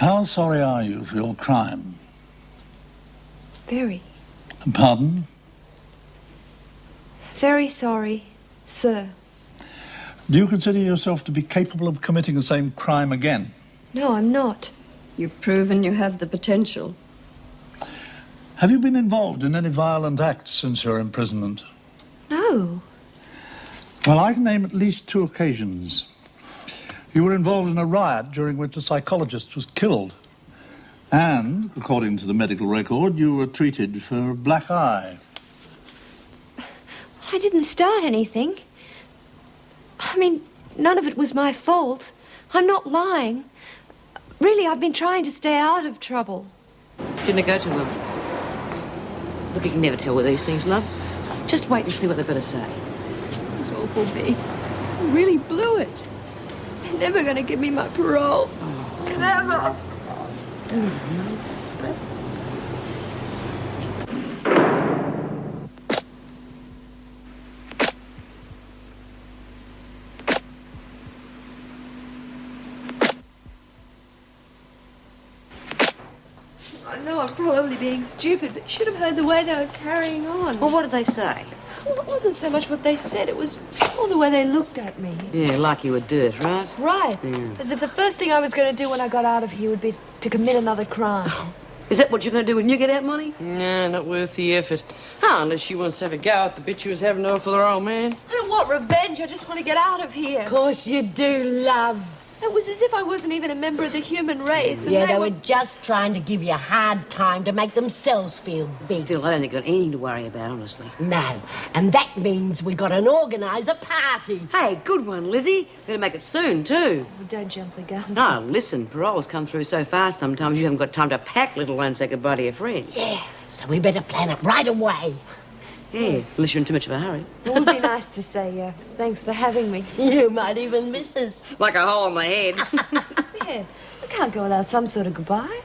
How sorry are you for your crime? Very. Pardon? Very sorry, sir. Do you consider yourself to be capable of committing the same crime again? No, I'm not. You've proven you have the potential. Have you been involved in any violent acts since your imprisonment? No. Well, I can name at least 2 occasions. You were involved in a riot during which a psychologist was killed. And, according to the medical record, you were treated for a black eye. I didn't start anything. I mean, none of it was my fault. I'm not lying. Really, I've been trying to stay out of trouble. Didn't go to them. Look, you can never tell with these things, love. Just wait and see what they've got to say. It's awful, B. I really blew it. They're never going to give me my parole. Oh, Never. I know I'm probably being stupid, but you should have heard the way they were carrying on. Well, what did they say? Well, it wasn't so much what they said, it was all the way they looked at me. Yeah, like you were dirt, right? Right. Yeah. As if the first thing I was going to do when I got out of here would be to commit another crime. Is that what you're going to do when you get out, Molly? Nah, not worth the effort. Oh, unless she wants to have a go at the bitch she was having over for her old man. I don't want revenge, I just want to get out of here. Of course you do, love. It was as if I wasn't even a member of the human race. And Yeah, they were just trying to give you a hard time to make themselves feel big. Still, I don't think I've got anything to worry about, honestly. No, and that means we got to organise a party. Hey, good one, Lizzie. Better make it soon, too. Oh, don't jump the gun. No, listen, parole's come through so fast sometimes you haven't got time to pack, let alone say goodbye to your friends. Yeah, so we better plan it right away. Yeah, unless you're in too much of a hurry. It would be nice to say, thanks for having me. You might even miss us. Like a hole in my head. Yeah, I can't go without some sort of goodbye.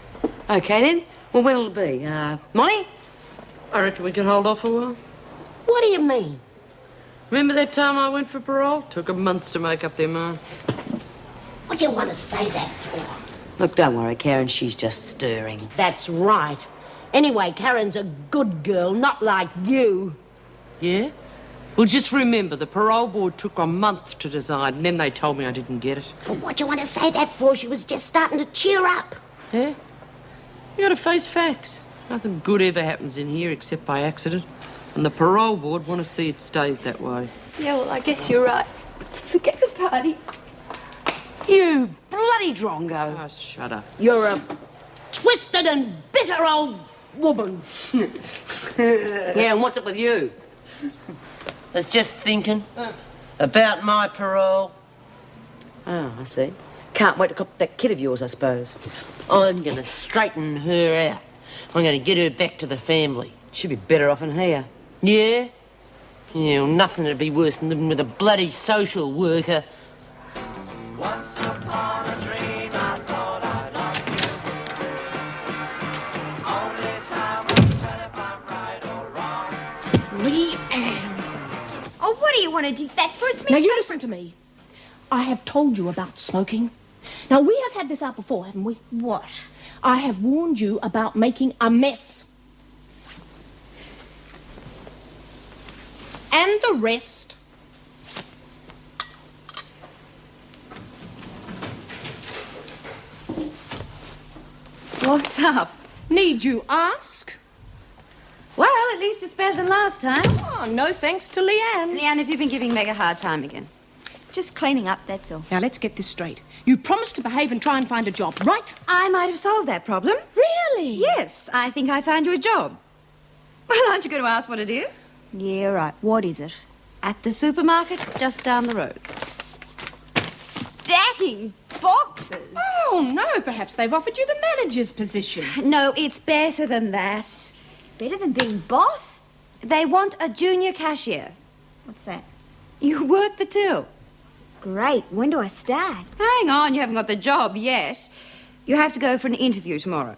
Okay, then. Well, when'll it be? Molly? I reckon we can hold off a while. What do you mean? Remember that time I went for parole? Took 'em months to make up their mind. What do you want to say that for? Look, don't worry, Karen. She's just stirring. That's right. Anyway, Karen's a good girl, not like you. Yeah? Well, just remember, the parole board took a month to decide, and then they told me I didn't get it. But what do you want to say that for? She was just starting to cheer up. Yeah? You gotta face facts. Nothing good ever happens in here except by accident. And the parole board want to see it stays that way. Yeah, well, I guess you're right. Forget the party. You bloody drongo. Oh, shut up. You're a twisted and bitter old woman. Yeah, and what's up with you? I was just thinking about my parole. Oh, I see. Can't wait to cop that kid of yours, I suppose. I'm going to straighten her out. I'm going to get her back to the family. She'd be better off in here. Yeah? Yeah, well, nothing would be worse than living with a bloody social worker. Once upon a dream, I thought I loved you. Only time will tell if I'm right or wrong. Leanne. Oh, what do you want to do that for? It's me. Now, you listen to me. I have told you about smoking. Now, we have had this out before, haven't we? What? I have warned you about making a mess. And the rest. What's up? Need you ask? Well, at least it's better than last time. Oh, no thanks to Leanne. Leanne, have you been giving Meg a hard time again? Just cleaning up, that's all. Now, let's get this straight. You promised to behave and try and find a job, right? I might have solved that problem. Really? Yes, I think I found you a job. Well, aren't you going to ask what it is? Yeah, right. What is it? At the supermarket just down the road. Stacking boxes. Oh, no, perhaps they've offered you the manager's position. No, it's better than that. Better than being boss? They want a junior cashier. What's that? You work the till. Great. When do I start? Hang on, you haven't got the job yet. You have to go for an interview tomorrow.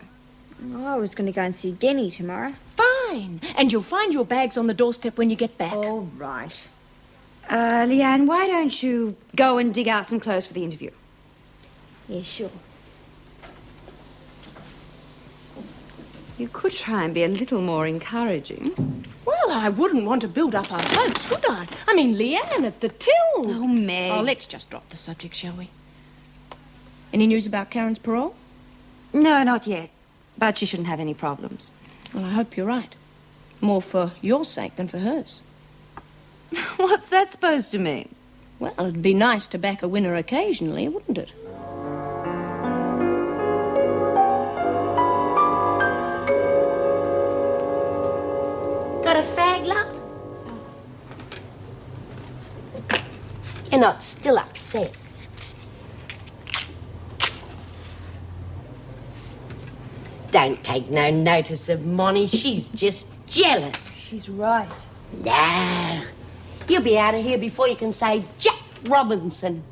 Oh, I was going to go and see Denny tomorrow. Fine. And you'll find your bags on the doorstep when you get back. All right. Leanne, why don't you go and dig out some clothes for the interview? Yeah, sure. You could try and be a little more encouraging. Well, I wouldn't want to build up our hopes, would I? I mean, Leanne at the till. Oh, Meg. Oh, let's just drop the subject, shall we? Any news about Karen's parole? No, not yet. But she shouldn't have any problems. Well, I hope you're right. More for your sake than for hers. What's that supposed to mean? Well, it'd be nice to back a winner occasionally, wouldn't it? Got a fag, love? You're not still upset. Don't take no notice of Monty. She's just jealous. She's right. No. You'll be out of here before you can say Jack Robinson.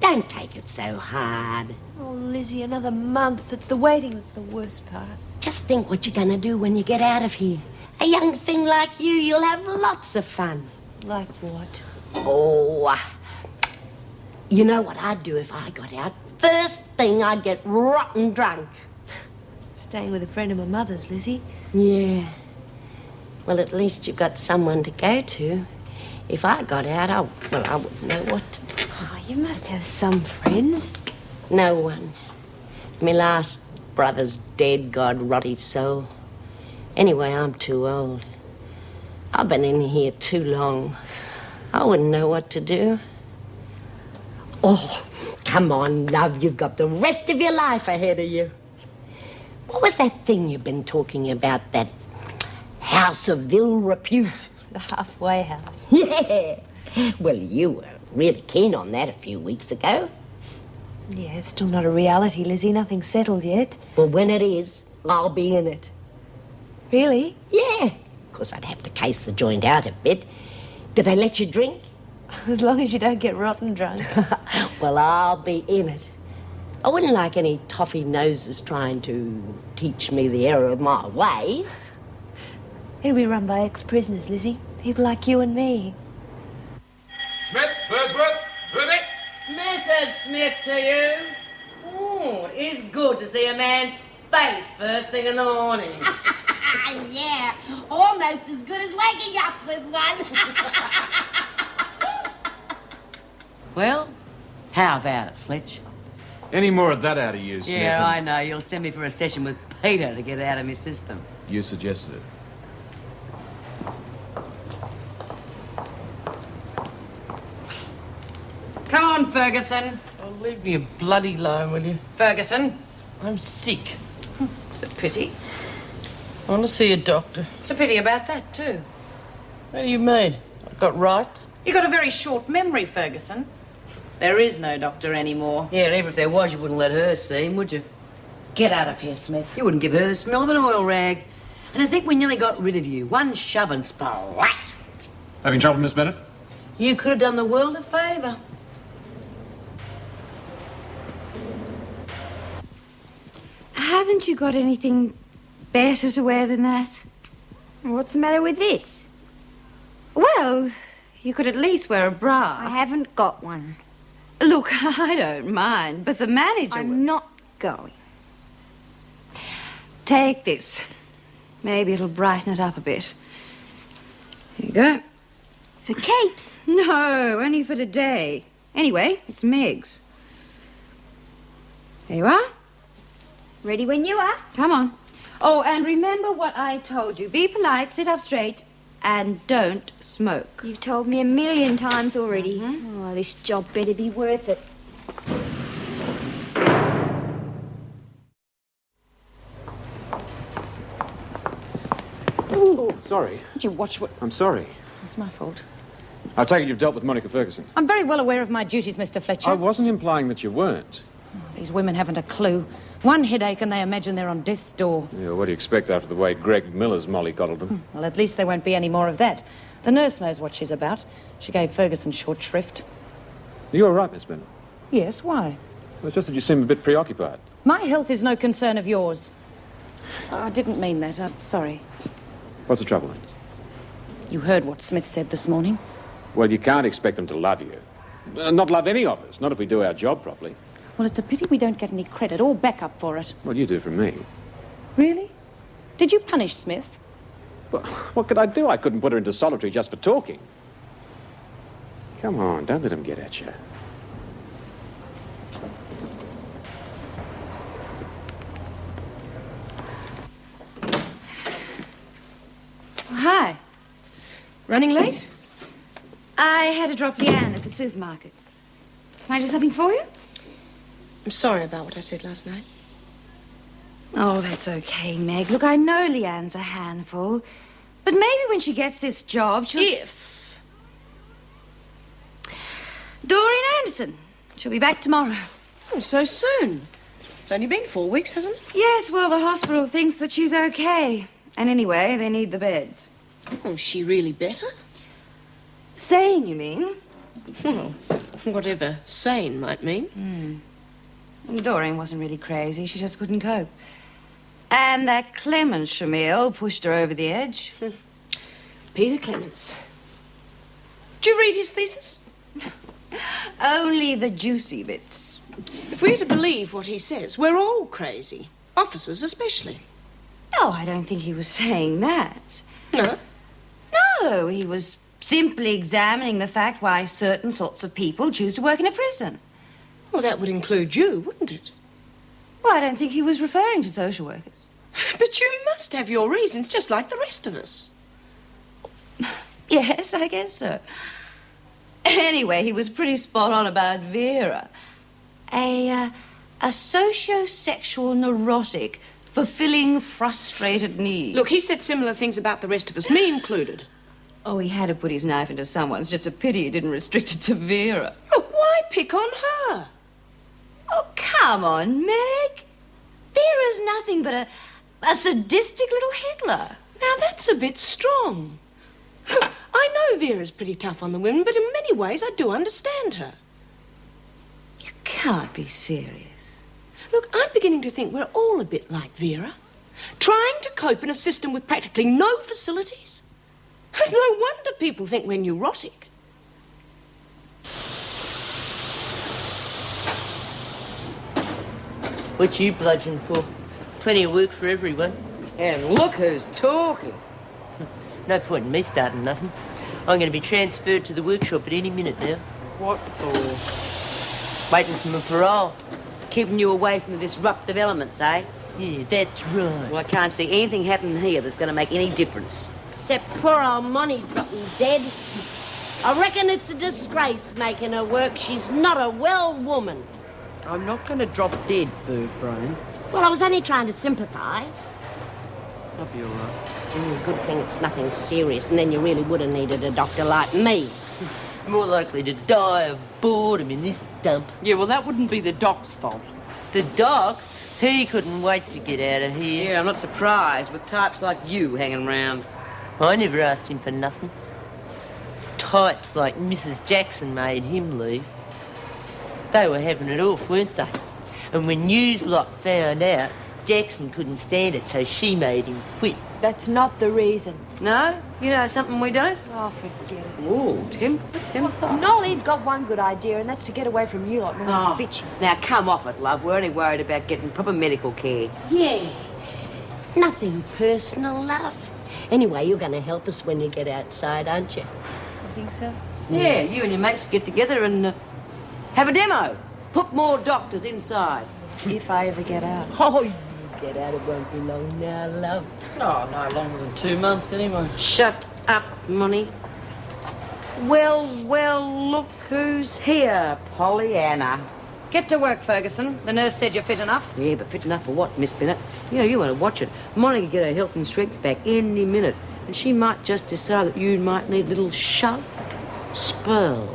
Don't take it so hard. Oh, Lizzie, another month. It's the waiting that's the worst part. Just think what you're going to do when you get out of here. A young thing like you'll have lots of fun. Like what? Oh, you know what I'd do if I got out? First thing, I'd get rotten drunk. Staying with a friend of my mother's, Lizzie. Yeah. Well, at least you've got someone to go to. If I got out, I wouldn't know what to do. Oh, you must have some friends. No one. My last brother's dead, God rot his soul. Anyway, I'm too old. I've been in here too long. I wouldn't know what to do. Oh, come on, love. You've got the rest of your life ahead of you. What was that thing you've been talking about, that house of ill repute? The halfway house. Yeah. Well, you were really keen on that a few weeks ago. Yeah, it's still not a reality, Lizzie. Nothing's settled yet. Well, when it is, I'll be in it. Really? Yeah. Of course, I'd have to case the joint out a bit. Do they let you drink? As long as you don't get rotten drunk. Well, I'll be in it. I wouldn't like any toffee noses trying to teach me the error of my ways. It'll be run by ex-prisoners, Lizzie. People like you and me. Smith, Wordsworth, Rubik. Mrs. Smith to you. Oh, it is good to see a man's face first thing in the morning. Yeah, almost as good as waking up with one. Well, how about it, Fletch? Any more of that out of you, Smith? Yeah, I know. You'll send me for a session with Peter to get it out of my system. You suggested it. Come on, Ferguson. Oh, leave me bloody alone, will you? Ferguson. I'm sick. It's a pity. I want to see a doctor. It's a pity about that, too. What do you mean? I've got rights? You got a very short memory, Ferguson. There is no doctor anymore. Yeah, even if there was, you wouldn't let her see him, would you? Get out of here, Smith. You wouldn't give her the smell of an oil rag. And I think we nearly got rid of you. One shove and splat. Having trouble, Miss Bennett? You could have done the world a favour. Haven't you got anything better to wear than that? What's the matter with this? Well, you could at least wear a bra. I haven't got one. Look, I don't mind, but the manager... I'm not going. Take this. Maybe it'll brighten it up a bit. Here you go. For keeps? No, only for today. Anyway, it's Meg's. There you are. Ready when you are. Come on. Oh, and remember what I told you. Be polite, sit up straight, and don't smoke. You've told me 1,000,000 times already. Oh, this job better be worth it. Oh, sorry. Did you watch what... I'm sorry. It's my fault. I take it you've dealt with Monica Ferguson. I'm very well aware of my duties, Mr. Fletcher. I wasn't implying that you weren't. These women haven't a clue. One headache and they imagine they're on death's door. Yeah, what do you expect after the way Greg Miller's mollycoddled them? Well, at least there won't be any more of that. The nurse knows what she's about. She gave Ferguson short shrift. Are you all right, Miss Bennett? Yes, why? Well, it's just that you seem a bit preoccupied. My health is no concern of yours. I didn't mean that. I'm sorry. What's the trouble then? You heard what Smith said this morning. Well, you can't expect them to love you. Not love any of us, not if we do our job properly. Well, it's a pity we don't get any credit or backup for it. Well, you do from me. Really? Did you punish Smith? Well, what could I do? I couldn't put her into solitary just for talking. Come on, don't let him get at you. Hi. Running late? I had to drop Leanne at the supermarket. Can I do something for you? I'm sorry about what I said last night. Oh, that's okay, Meg. Look, I know Leanne's a handful, but maybe when she gets this job, she'll... Doreen Anderson. She'll be back tomorrow. Oh, so soon. It's only been 4 weeks, hasn't it? Yes, well, the hospital thinks that she's okay. And anyway, they need the beds. Oh, is she really better? Sane, you mean? Well, whatever sane might mean. Doreen wasn't really crazy. She just couldn't cope. And that Clemens Shamil pushed her over the edge. Peter Clemens. Did you read his thesis? Only the juicy bits. If we're to believe what he says, we're all crazy. Officers especially. Oh, I don't think he was saying that. No? No, he was simply examining the fact why certain sorts of people choose to work in a prison. Well, that would include you, wouldn't it? Well, I don't think he was referring to social workers. But you must have your reasons, just like the rest of us. Yes, I guess so. Anyway, he was pretty spot on about Vera. A socio-sexual neurotic fulfilling frustrated needs. Look, he said similar things about the rest of us, me included. Oh, he had to put his knife into someone's. Just a pity he didn't restrict it to Vera. Look, why pick on her? Oh, come on, Meg. Vera's nothing but a sadistic little Hitler. Now, that's a bit strong. I know Vera's pretty tough on the women, but in many ways I do understand her. You can't be serious. Look, I'm beginning to think we're all a bit like Vera. Trying to cope in a system with practically no facilities. No wonder people think we're neurotic. What you bludgeon for? Plenty of work for everyone. And look who's talking. No point in me starting nothing. I'm going to be transferred to the workshop at any minute now. What for? Waiting for my parole. Keeping you away from the disruptive elements, eh? Yeah, that's right. Well, I can't see anything happening here that's going to make any difference. Except poor old Monty dropping dead. I reckon it's a disgrace making her work. She's not a well woman. I'm not going to drop dead, bird brain. Well, I was only trying to sympathise. I'll be all right. Good thing it's nothing serious, and then you really would have needed a doctor like me. More likely to die of boredom in this dump. Yeah, well, that wouldn't be the doc's fault. The doc? He couldn't wait to get out of here. Yeah, I'm not surprised with types like you hanging around. I never asked him for nothing. It's types like Mrs. Jackson made him leave. They were having it off, weren't they? And when news lot found out, Jackson couldn't stand it, so she made him quit. That's not the reason. No? You know something we don't? Oh, forget it. Ooh, temper. Nolene's got one good idea, and that's to get away from you lot when I'm bitchy. Now, come off it, love. We're only worried about getting proper medical care. Yeah. Nothing personal, love. Anyway, you're going to help us when you get outside, aren't you? You think so? Yeah, you and your mates get together and have a demo. Put more doctors inside. If I ever get out. Oh, you get out, it won't be long now, love. Oh, no longer than 2 months anyway. Shut up, Money. Well, look who's here, Pollyanna. Get to work, Ferguson. The nurse said you're fit enough. Yeah, but fit enough for what, Miss Bennett? You know, you want to watch it. Monty could get her health and strength back any minute, and she might just decide that you might need a little shove. Spell.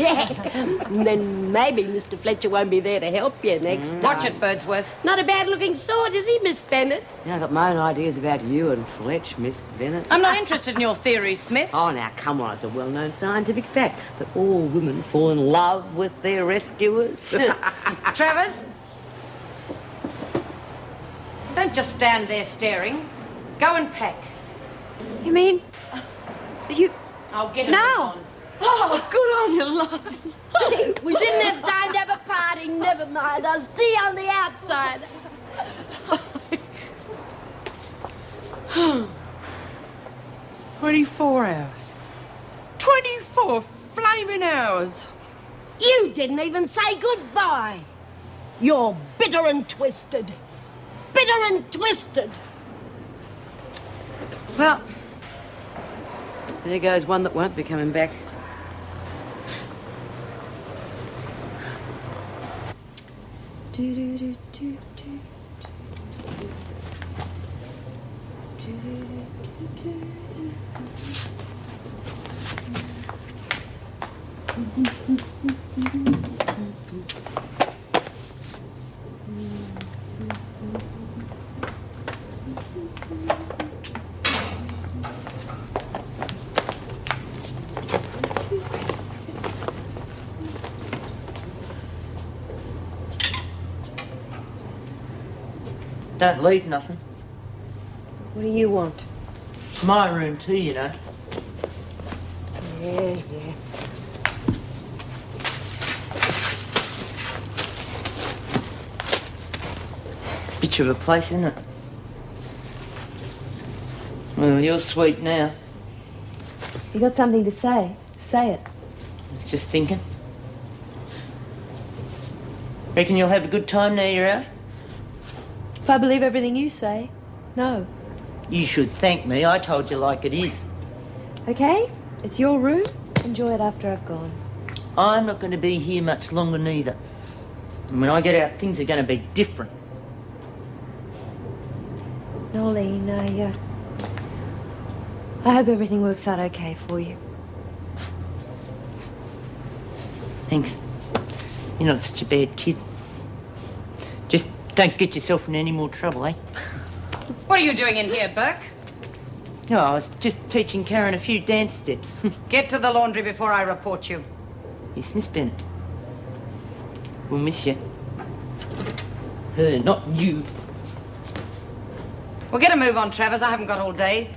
And then maybe Mr. Fletcher won't be there to help you next time. Watch it, Birdsworth. Not a bad-looking sort, is he, Miss Bennett? Yeah, I got my own ideas about you and Fletch, Miss Bennett. I'm not interested in your theories, Smith. Oh, now, come on. It's a well-known scientific fact that all women fall in love with their rescuers. Travers? Don't just stand there staring. Go and pack. You mean you? I'll get it Now. Oh, good on you, love. We didn't have time to have a party. Never mind. I'll see you on the outside. 24 hours. 24 flaming hours. You didn't even say goodbye. You're bitter and twisted. Bitter and twisted. Well, there goes one that won't be coming back. Don't leave nothing. What do you want? My room too, you know. Yeah. Bitch of a place, isn't it? Well, you're sweet now. You got something to say? Say it. Just thinking. Reckon you'll have a good time now you're out? If I believe everything you say, no. You should thank me. I told you like it is. Okay? It's your room. Enjoy it after I've gone. I'm not going to be here much longer neither. And when I get out, things are going to be different. Nolene, I hope everything works out okay for you. Thanks. You're not such a bad kid. Just don't get yourself in any more trouble, eh? What are you doing in here, Burke? No, I was just teaching Karen a few dance steps. Get to the laundry before I report you. Yes, Miss Bennett. We'll miss you. Her, not you. Well, get a move on, Travers. I haven't got all day.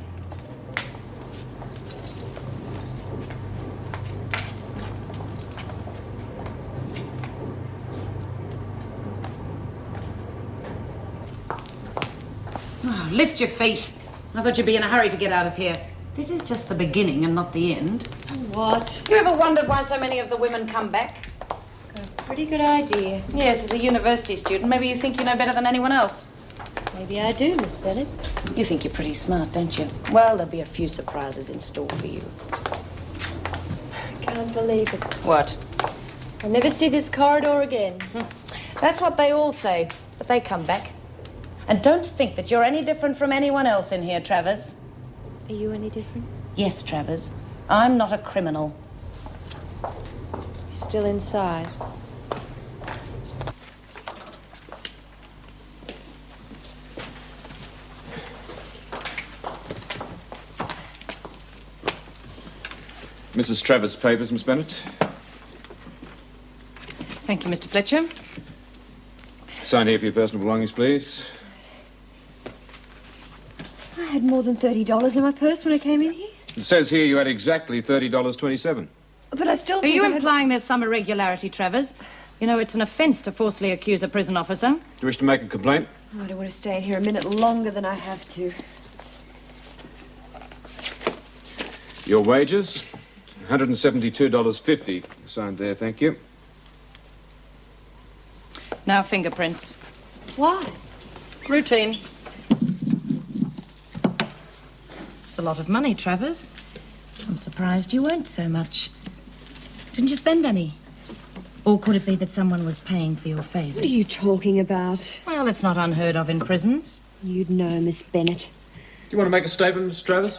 Oh, lift your feet. I thought you'd be in a hurry to get out of here. This is just the beginning and not the end. What? You ever wondered why so many of the women come back? Got a pretty good idea. Yes, as a university student, maybe you think you know better than anyone else. Maybe I do, Miss Bennett. You think you're pretty smart, don't you? Well, there'll be a few surprises in store for you. Can't believe it. What? I'll never see this corridor again. That's what they all say, but they come back. And don't think that you're any different from anyone else in here, Travers. Are you any different? Yes, Travers. I'm not a criminal. You're still inside. Mrs. Travers' papers, Miss Bennett. Thank you, Mr. Fletcher. Sign here for your personal belongings, please. I had more than $30 in my purse when I came in here. It says here you had exactly $30.27. But I still Are think you I had... implying there's some irregularity, Travers? You know, it's an offence to forcibly accuse a prison officer. Do you wish to make a complaint? Oh, I don't want to stay in here a minute longer than I have to. Your wages, $172.50. Signed there, thank you. Now, fingerprints. Why? Routine. It's a lot of money, Travers. I'm surprised you weren't so much. Didn't you spend any? Or could it be that someone was paying for your favours? What are you talking about? Well, it's not unheard of in prisons. You'd know, Miss Bennett. Do you want to make a statement, Miss Travers?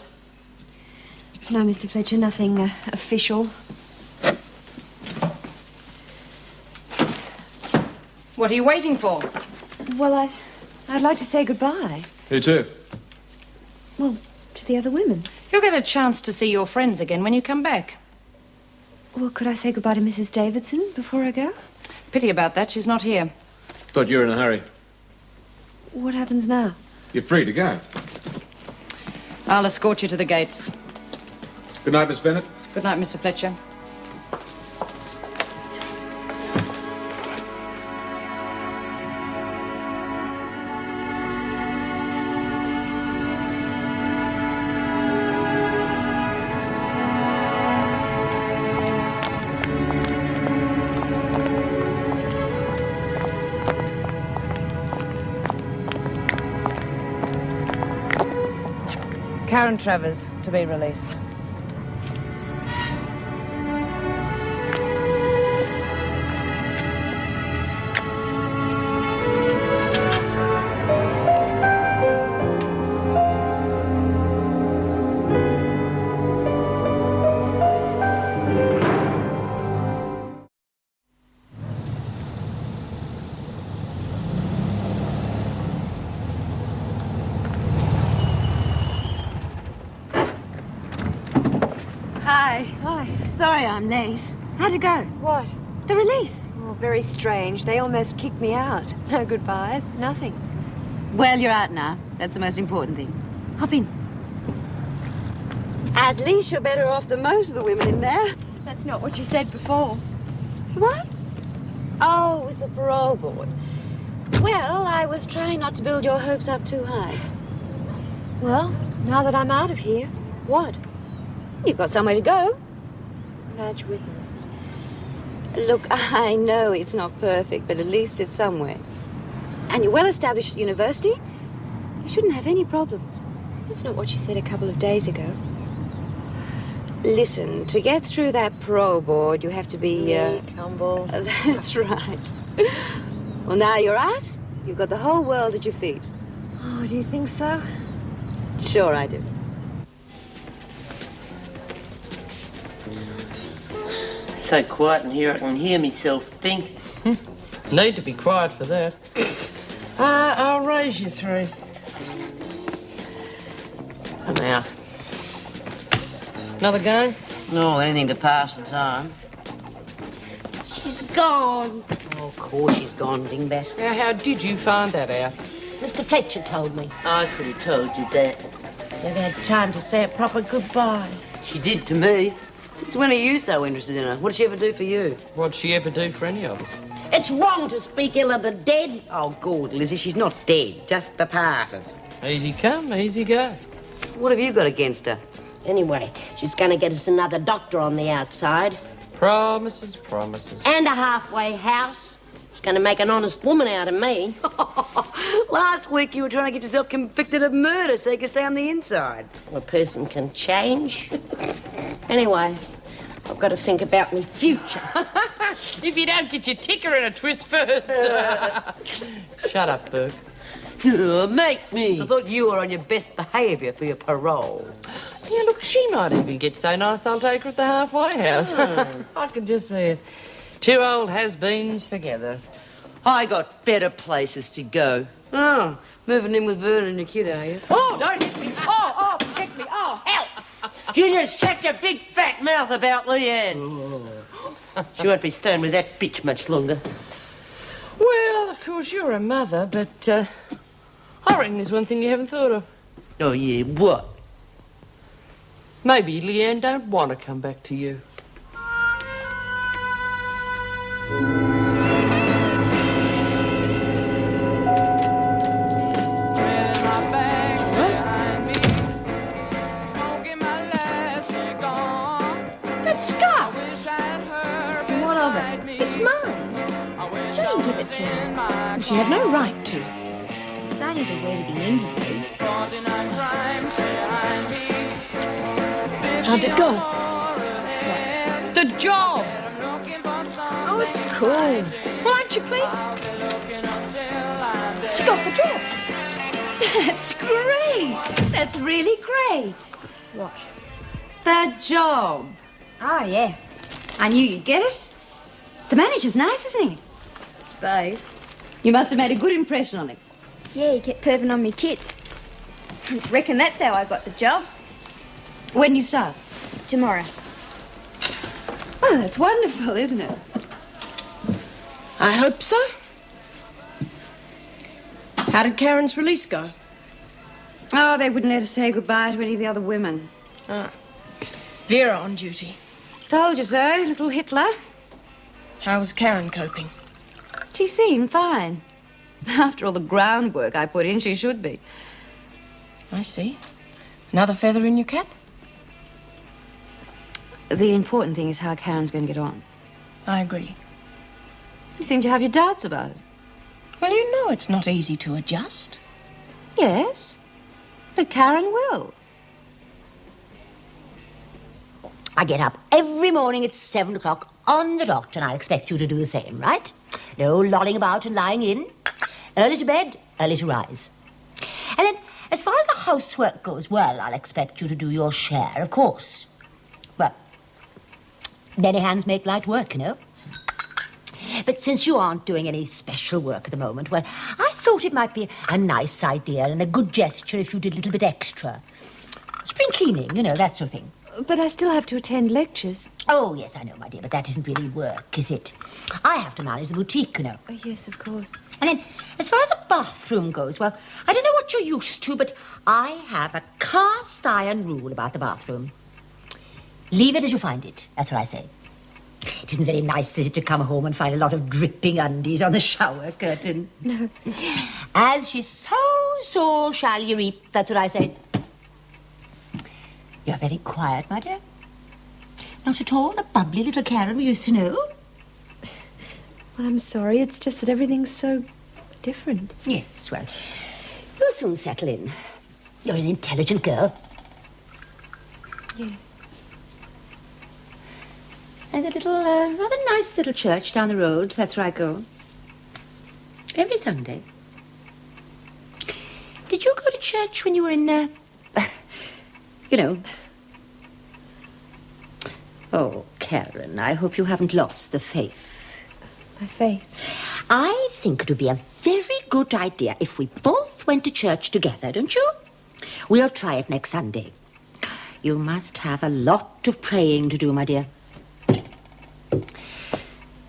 No, Mr. Fletcher, nothing official. What are you waiting for? Well, I'd like to say goodbye. Who to? Well, to the other women. You'll get a chance to see your friends again when you come back. Well, could I say goodbye to Mrs. Davidson before I go? Pity about that. She's not here. Thought you were in a hurry. What happens now? You're free to go. I'll escort you to the gates. Good night, Miss Bennett. Good night, Mr. Fletcher. Karen Travers to be released. Hi. Hi. Sorry I'm late. How'd it go? What? The release. Oh, very strange. They almost kicked me out. No goodbyes, nothing. Well, you're out now. That's the most important thing. Hop in. At least you're better off than most of the women in there. That's not what you said before. What? Oh, with the parole board. Well, I was trying not to build your hopes up too high. Well, now that I'm out of here, What? You've got somewhere to go. large witness. Look, I know it's not perfect, but at least it's somewhere. And you're well established at university. You shouldn't have any problems. That's not what you said a couple of days ago. Listen, to get through that parole board, you have to be... Meek, humble. That's right. Well, now you're out. You've got the whole world at your feet. Oh, do you think so? Sure I do. So quiet in here I can hear myself think. Need to be quiet for that. I'll raise you 3. I'm out. Another game? No, anything to pass the time. She's gone. Oh, of course she's gone, dingbat. Now, how did you find that out? Mr. Fletcher told me. I could have told you that. Never had time to say a proper goodbye. She did to me. Since when are you so interested in her? What did she ever do for you? What'd she ever do for any of us? It's wrong to speak ill of the dead. Oh, good, Lizzie, she's not dead, just departed. Easy come, easy go. What have you got against her? Anyway, she's going to get us another doctor on the outside. Promises, promises. And a halfway house. She's going to make an honest woman out of me. Last week you were trying to get yourself convicted of murder so you could stay on the inside. A person can change. Anyway, I've got to think about my future. If you don't get your ticker in a twist first. Shut up, Burke. Make me. I thought you were on your best behaviour for your parole. Yeah, look, she might even get so nice they'll take her at the halfway house. I can just see it. 2 old has-beens together. I got better places to go. Oh, moving in with Vernon and your kid, are you? Oh, don't hit me. Oh, protect me. Oh, help. You just shut your big fat mouth about Leanne. She won't be staying with that bitch much longer. Well, of course, you're a mother, but I reckon there's one thing you haven't thought of. Oh, yeah, what? Maybe Leanne don't want to come back to you. That scarf. And what of it? It's mine. She didn't give it to me. She had no right to. It was only to wear to the interview. How'd it go? The job. Oh, it's cool. Well, aren't you pleased? She got the job. That's great. That's really great. What? The job. Oh, yeah. I knew you'd get it. The manager's nice, isn't he? Suppose. You must have made a good impression on him. Yeah, he kept perving on me tits. Reckon that's how I got the job. When do you start? Tomorrow. Oh, that's wonderful, isn't it? I hope so. How did Karen's release go? Oh, they wouldn't let us say goodbye to any of the other women. Ah. Vera on duty. Told you so, little Hitler. How was Karen coping? She seemed fine. After all the groundwork I put in, she should be. I see. Another feather in your cap? The important thing is how Karen's going to get on. I agree. You seem to have your doubts about it. Well, you know it's not easy to adjust. Yes, but Karen will. I get up every morning at 7 o'clock on the dot, and I expect you to do the same, right? No lolling about and lying in. Early to bed, early to rise. And then, as far as the housework goes, well, I'll expect you to do your share, of course. Well, many hands make light work, you know. But since you aren't doing any special work at the moment, well, I thought it might be a nice idea and a good gesture if you did a little bit extra. Spring cleaning, you know, that sort of thing. But I still have to attend lectures. Oh, yes, I know, my dear, but that isn't really work, is it? I have to manage the boutique, you know. Oh, yes, of course. And then, as far as the bathroom goes, well, I don't know what you're used to, but I have a cast-iron rule about the bathroom. Leave it as you find it. That's what I say. It isn't very nice, is it, to come home and find a lot of dripping undies on the shower curtain? No. As ye sow, so shall ye reap. That's what I say. You're very quiet, my dear. Not at all the bubbly little Karen we used to know. Well, I'm sorry. It's just that everything's so different. Yes, well, you'll soon settle in. You're an intelligent girl. Yes. There's a little, rather nice little church down the road. That's where I go. Every Sunday. Did you go to church when you were in, you know? Oh, Karen, I hope you haven't lost the faith. My faith? I think it would be a very good idea if we both went to church together, don't you? We'll try it next Sunday. You must have a lot of praying to do, my dear.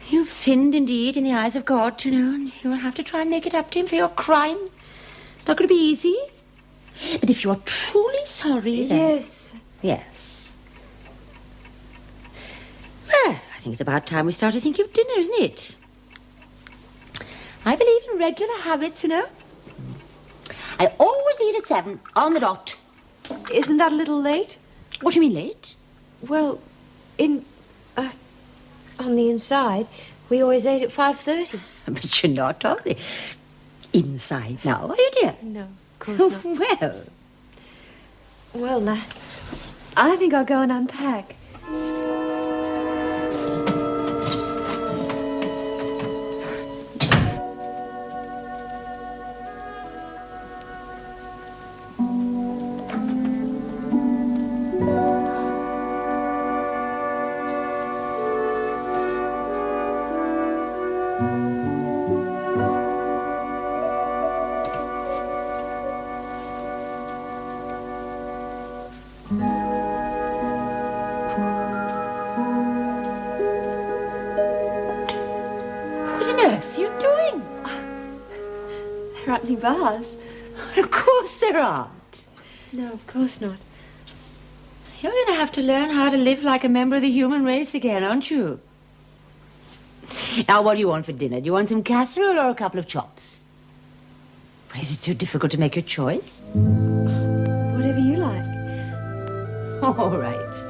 You've sinned indeed in the eyes of God, you know, and you'll have to try and make it up to him for your crime. Not going to be easy. But if you're truly sorry, then... Yes. Yes. Well, I think it's about time we started thinking of dinner, isn't it? I believe in regular habits, you know. I always eat at 7, on the dot. Isn't that a little late? What do you mean, late? Well, on the inside, we always ate at 5:30. But you're not on the inside now, are you, dear? No, of course not. Well, I think I'll go and unpack. There aren't any bars. Of course there aren't. No, of course not. You're going to have to learn how to live like a member of the human race again, aren't you? Now, what do you want for dinner? Do you want some casserole or a couple of chops? Well, is it so difficult to make your choice? Whatever you like. All right.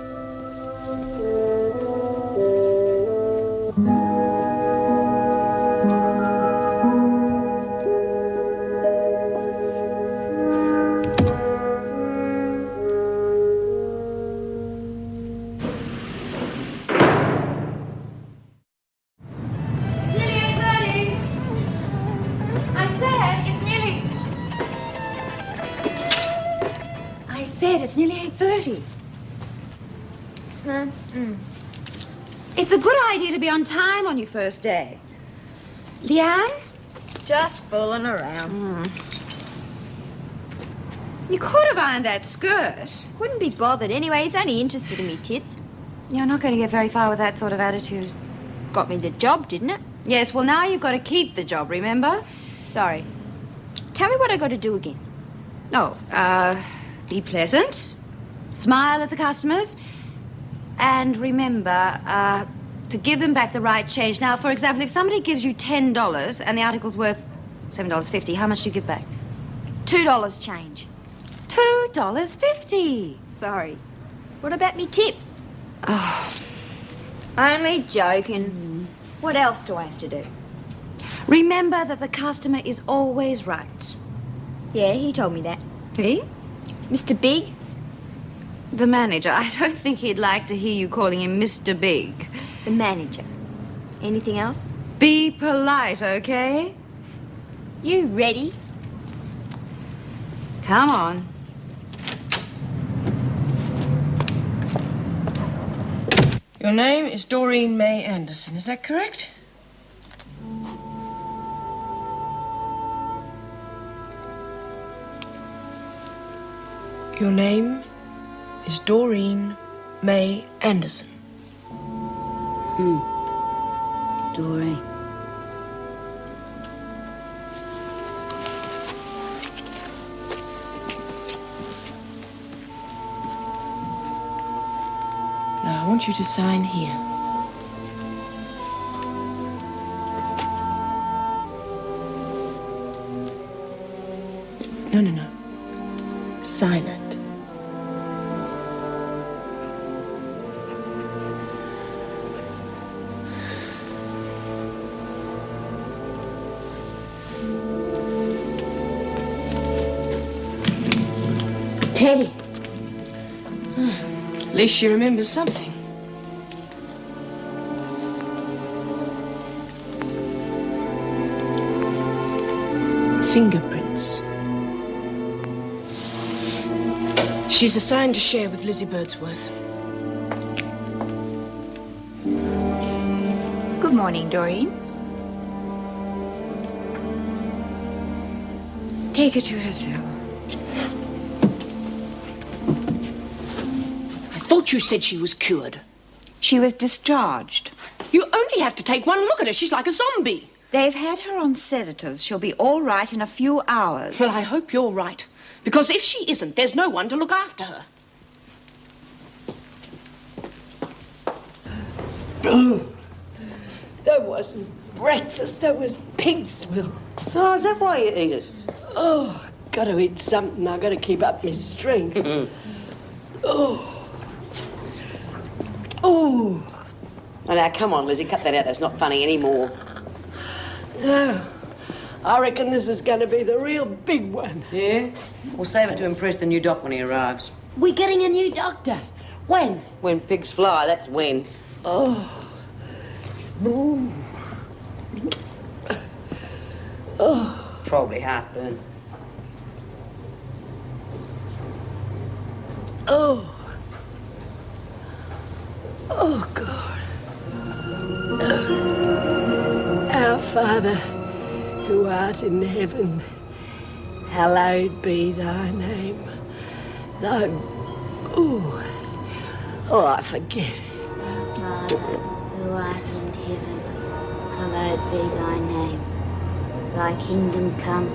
It's nearly 8:30. It's a good idea to be on time on your first day. Leanne? Just fooling around. You could have ironed that skirt. Wouldn't be bothered anyway. He's only interested in me tits. You're not going to get very far with that sort of attitude. Got me the job, didn't it? Yes, well, now you've got to keep the job, remember? Sorry. Tell me what I got to do again. Oh, be pleasant, smile at the customers, and remember to give them back the right change. Now, for example, if somebody gives you $10 and the article's worth $7.50, how much do you give back? $2 change. $2.50. Sorry. What about me tip? Oh. Only joking. What else do I have to do? Remember that the customer is always right. Yeah, he told me that. He? Mr. Big? The manager. I don't think he'd like to hear you calling him Mr. Big. The manager. Anything else? Be polite, okay? You ready? Come on. Your name is Doreen May Anderson, is that correct? Your name is Doreen May Anderson. Doreen. Now, I want you to sign here. No. Sign it. Teddy. At least she remembers something. Fingerprints. She's assigned to share with Lizzie Birdsworth. Good morning, Doreen. Take her to her cell. I thought you said she was cured. She was discharged. You only have to take one look at her. She's like a zombie. They've had her on sedatives. She'll be all right in a few hours. Well, I hope you're right. Because if she isn't, there's no one to look after her. That wasn't breakfast, that was pig swill. Oh, is that why you eat it? Oh, gotta eat something. I gotta keep up my strength. Oh. Oh, now, come on, Lizzie, cut that out. That's not funny anymore. No. I reckon this is gonna be the real big one. Yeah? We'll save it to impress the new doc when he arrives. We're getting a new doctor. When? When pigs fly, that's when. Oh. Ooh. Oh. Probably heartburn. Oh. Oh, God. Our Father, who art in heaven, hallowed be thy name. Thy... Oh, I forget. Father, who art in heaven, hallowed be thy name. Thy kingdom come,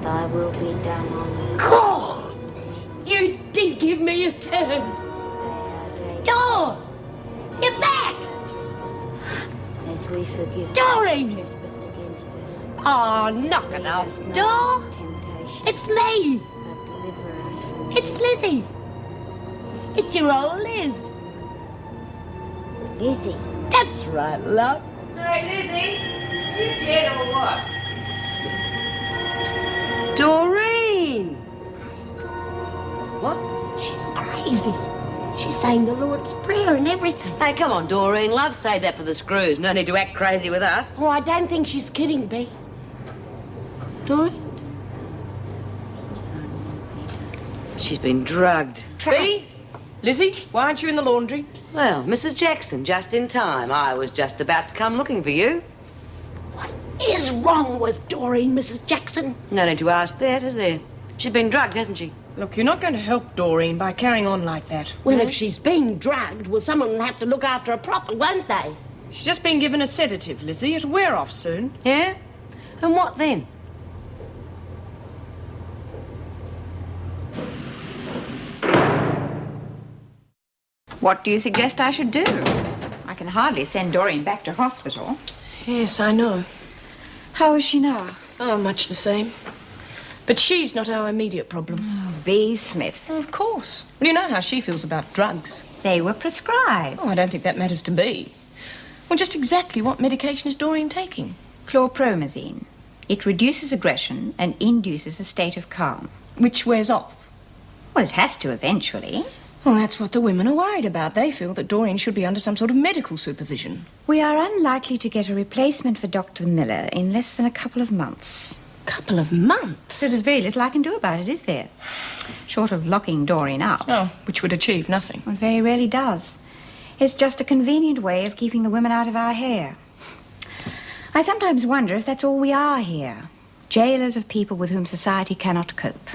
thy will be done on earth. God! You did give me a turn. Door! You're back! As we forgive Doreen! those who trespass against us. Oh, knock it off, Door! It's me! Deliver us from It's Lizzie! It's your old Liz! Lizzie. That's right, love. Hey, Lizzie, you dead or what? Doreen! What? She's crazy. She's saying the Lord's Prayer and everything. Hey, come on, Doreen, love. Save that for the screws. No need to act crazy with us. Oh, I don't think she's kidding, Bea. Doreen? She's been drugged. Bea? Lizzie, why aren't you in the laundry? Well, Mrs. Jackson, just in time. I was just about to come looking for you. What is wrong with Doreen, Mrs. Jackson? No need to ask that, is there? She's been drugged, hasn't she? Look, you're not going to help Doreen by carrying on like that. Well, if she's been drugged, well, someone will have to look after her proper, won't they? She's just been given a sedative, Lizzie. It'll wear off soon. Yeah? And what then? What do you suggest I should do? I can hardly send Doreen back to hospital. Yes, I know. How is she now? Oh, much the same. But she's not our immediate problem. Oh, Bea Smith. Well, of course. Well, you know how she feels about drugs. They were prescribed. Oh, I don't think that matters to Bea. Well, just exactly what medication is Doreen taking? Chlorpromazine. It reduces aggression and induces a state of calm. Which wears off. Well, it has to eventually. Well, that's what the women are worried about. They feel that Doreen should be under some sort of medical supervision. We are unlikely to get a replacement for Dr. Miller in less than a couple of months. Couple of months? So there's very little I can do about it, is there? Short of locking Doreen up. Oh, which would achieve nothing. Well, it very rarely does. It's just a convenient way of keeping the women out of our hair. I sometimes wonder if that's all we are here. Jailers of people with whom society cannot cope.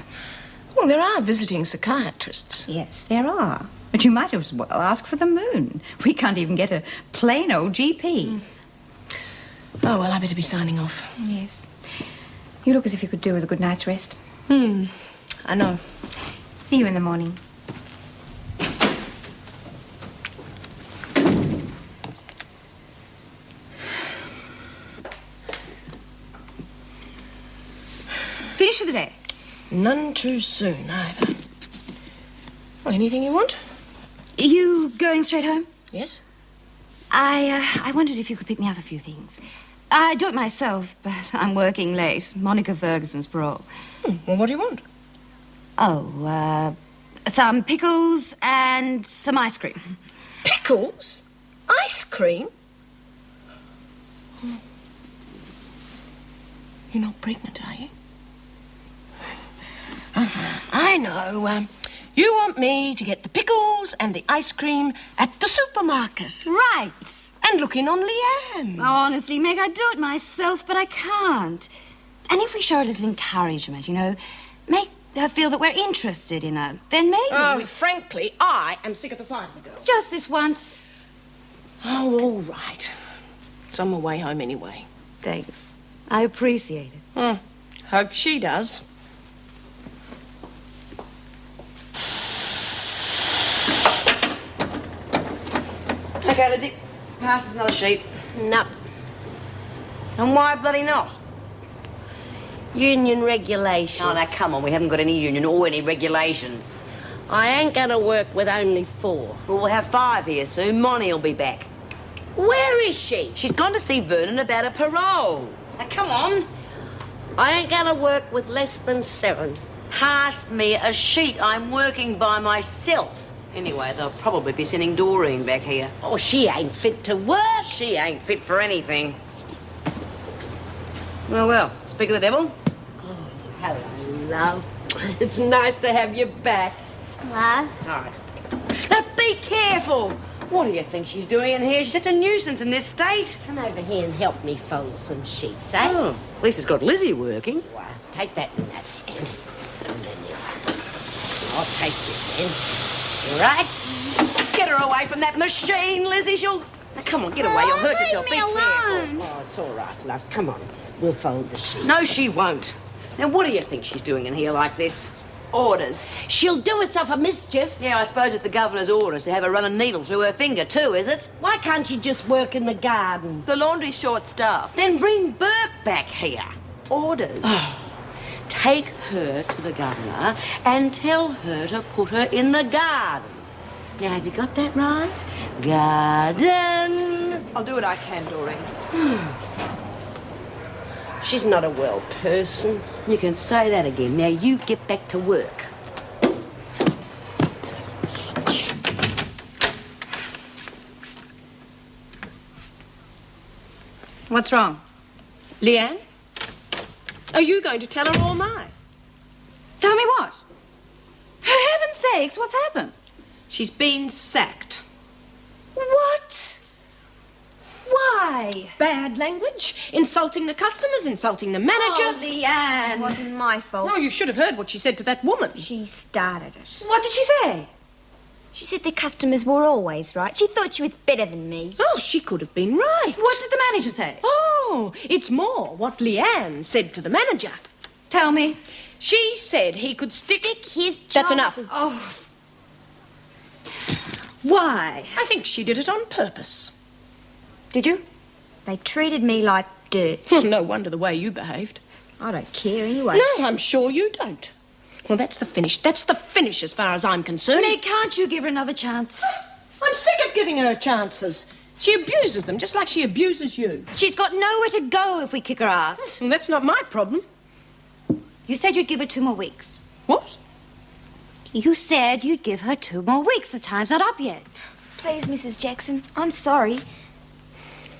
Well, there are visiting psychiatrists. Yes, there are. But you might as well ask for the moon. We can't even get a plain old GP. Oh, well, I better be signing off. Yes. You look as if you could do with a good night's rest. I know. See you in the morning. Finished for the day? None too soon, either. Well, anything you want? You going straight home? Yes. I wondered if you could pick me up a few things. I do it myself, but I'm working late. Monica Ferguson's parole. Well, what do you want? Oh, some pickles and some ice cream. Pickles? Ice cream? You're not pregnant, are you? I know. You want me to get the pickles and the ice cream at the supermarket. Right. And look in on Leanne. Oh, honestly, Meg, I'd do it myself, but I can't. And if we show a little encouragement, you know, make her feel that we're interested in her, then maybe... Oh, frankly, I am sick of the sight of the girl. Just this once. Oh, all right. It's on my way home anyway. Thanks. I appreciate it. Hope she does. Okay, Lizzie. Pass us another sheet. No. And why bloody not? Union regulations. Oh, now, come on. We haven't got any union or any regulations. I ain't gonna work with only 4. Well, we'll have 5 here soon. Monty'll be back. Where is she? She's gone to see Vernon about a parole. Now, come on. I ain't gonna work with less than 7. Pass me a sheet. I'm working by myself. Anyway, they'll probably be sending Doreen back here. Oh, she ain't fit to work. She ain't fit for anything. Well, speak of the devil. Oh, hello, love. It's nice to have you back. Love? All right. Now, be careful. What do you think she's doing in here? She's such a nuisance in this state. Come over here and help me fold some sheets, eh? Oh, at least it's got Lizzie working. Well, take that in that hand. And then I'll take this in. You right? Get her away from that machine, Lizzie. She'll... Now, come on, get away. You'll hurt yourself. Be careful. Oh, it's all right, love. Come on. We'll fold the sheets. No, she won't. Now, what do you think she's doing in here like this? Orders. She'll do herself a mischief. Yeah, I suppose it's the governor's orders to have her run a needle through her finger, too, is it? Why can't she just work in the garden? The laundry's short-staffed. Then bring Burke back here. Orders. Take her to the governor and tell her to put her in the garden. Now, have you got that right? Garden. I'll do what I can, Doreen. She's not a well person. You can say that again. Now, you get back to work. What's wrong? Leanne? Are you going to tell her or am I? Tell me what? For heaven's sakes, what's happened? She's been sacked. What? Why? Bad language, insulting the customers, insulting the manager. Oh, Leanne. It wasn't my fault. Oh, you should have heard what she said to that woman. She started it. What did she say? She said the customers were always right. She thought she was better than me. Oh, she could have been right. What did the manager say? Oh, it's more what Leanne said to the manager. Tell me. She said he could stick his job. That's enough. Oh. Why? I think she did it on purpose. Did you? They treated me like dirt. Well, no wonder the way you behaved. I don't care anyway. No, I'm sure you don't. Well, that's the finish. That's the finish as far as I'm concerned. Meg, can't you give her another chance? I'm sick of giving her chances. She abuses them just like she abuses you. She's got nowhere to go if we kick her out. Well, that's not my problem. You said you'd give her 2 more weeks. What? You said you'd give her 2 more weeks. The time's not up yet. Please, Mrs. Jackson, I'm sorry.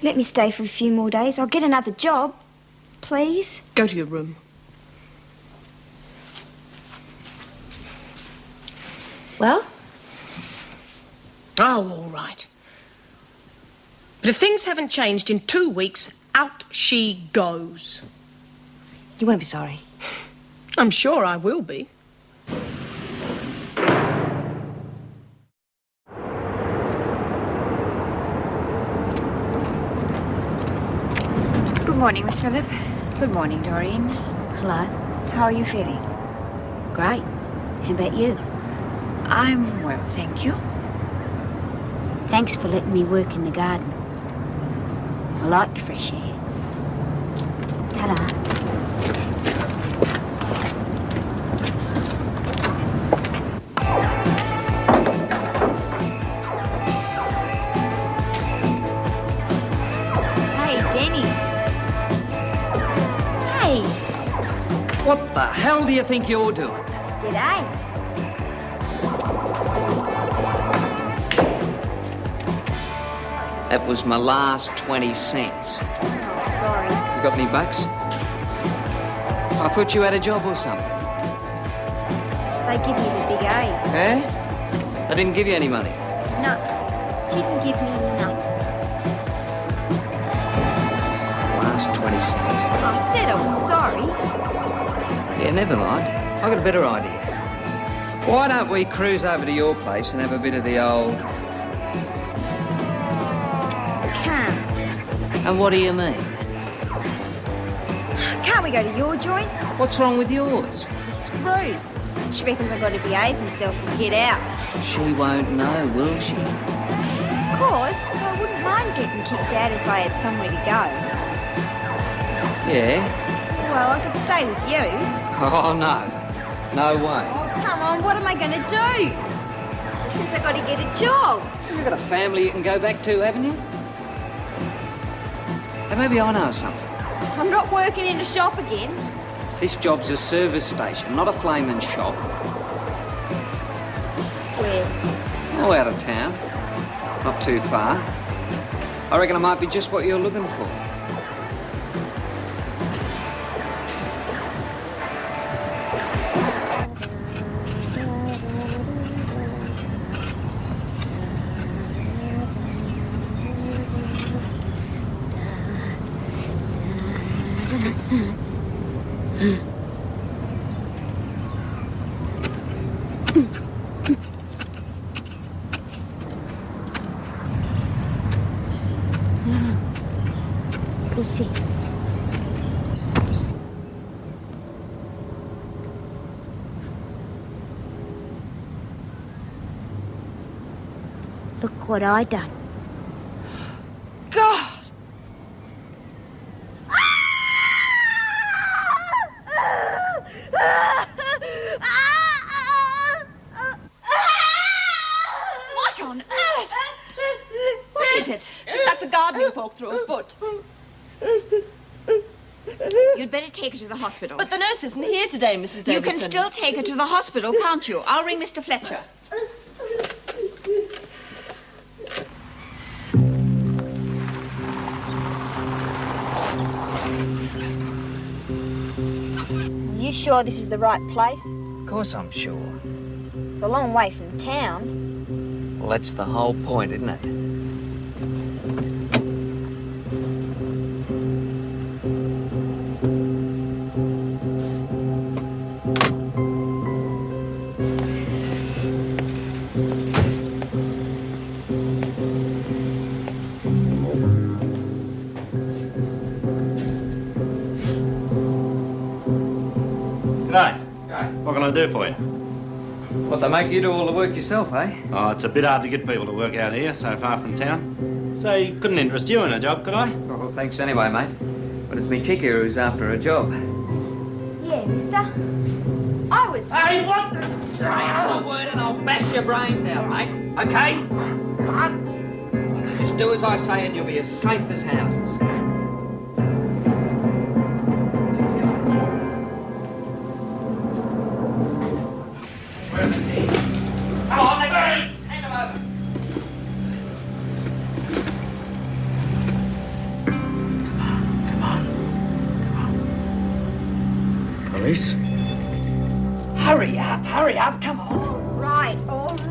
Let me stay for a few more days. I'll get another job. Please. Go to your room. Well? Oh, all right. But if things haven't changed in 2 weeks, out she goes. You won't be sorry. I'm sure I will be. Good morning, Miss Phillip. Good morning, Doreen. Hello. How are you feeling? Great. How about you? I'm well, thank you. Thanks for letting me work in the garden. I like the fresh air. Ta-da. What the hell do you think you're doing? G'day. That was my last 20 cents. Oh, sorry. You got any bucks? I thought you had a job or something. They give me the big A. Eh? They didn't give you any money? No, didn't give me nothing. Last 20 cents. I said I was sorry. Yeah, never mind. I got a better idea. Why don't we cruise over to your place and have a bit of the old... Can't. And what do you mean? Can't we go to your joint? What's wrong with yours? Screwed. She reckons I've got to behave myself and get out. She won't know, will she? Of course, I wouldn't mind getting kicked out if I had somewhere to go. Yeah? Well, I could stay with you. Oh, no. No way. Oh, come on, what am I going to do? She says I've got to get a job. You've got a family you can go back to, haven't you? And maybe I know something. I'm not working in a shop again. This job's a service station, not a flaming shop. Where? Oh, out of town. Not too far. I reckon it might be just what you're looking for. Pussy. Look what I done. God! What on earth? What is it? She stuck the gardening fork through her foot. You'd better take her to the hospital. But the nurse isn't here today, Mrs. Davison. You can still take her to the hospital, can't you? I'll ring Mr. Fletcher. Are you sure this is the right place? Of course I'm sure. It's a long way from town. Well, that's the whole point, isn't it? G'day. What can I do for you? What, they make you do all the work yourself, eh? Oh, it's a bit hard to get people to work out here, so far from town. Say, couldn't interest you in a job, could I? Oh, well, thanks anyway, mate. But it's me chick here who's after a job. Yeah, mister. I was... Hey, what the... Say another word and I'll bash your brains out, mate. Okay? Just do as I say and you'll be as safe as houses. Let's go. hurry up, come on. All right, all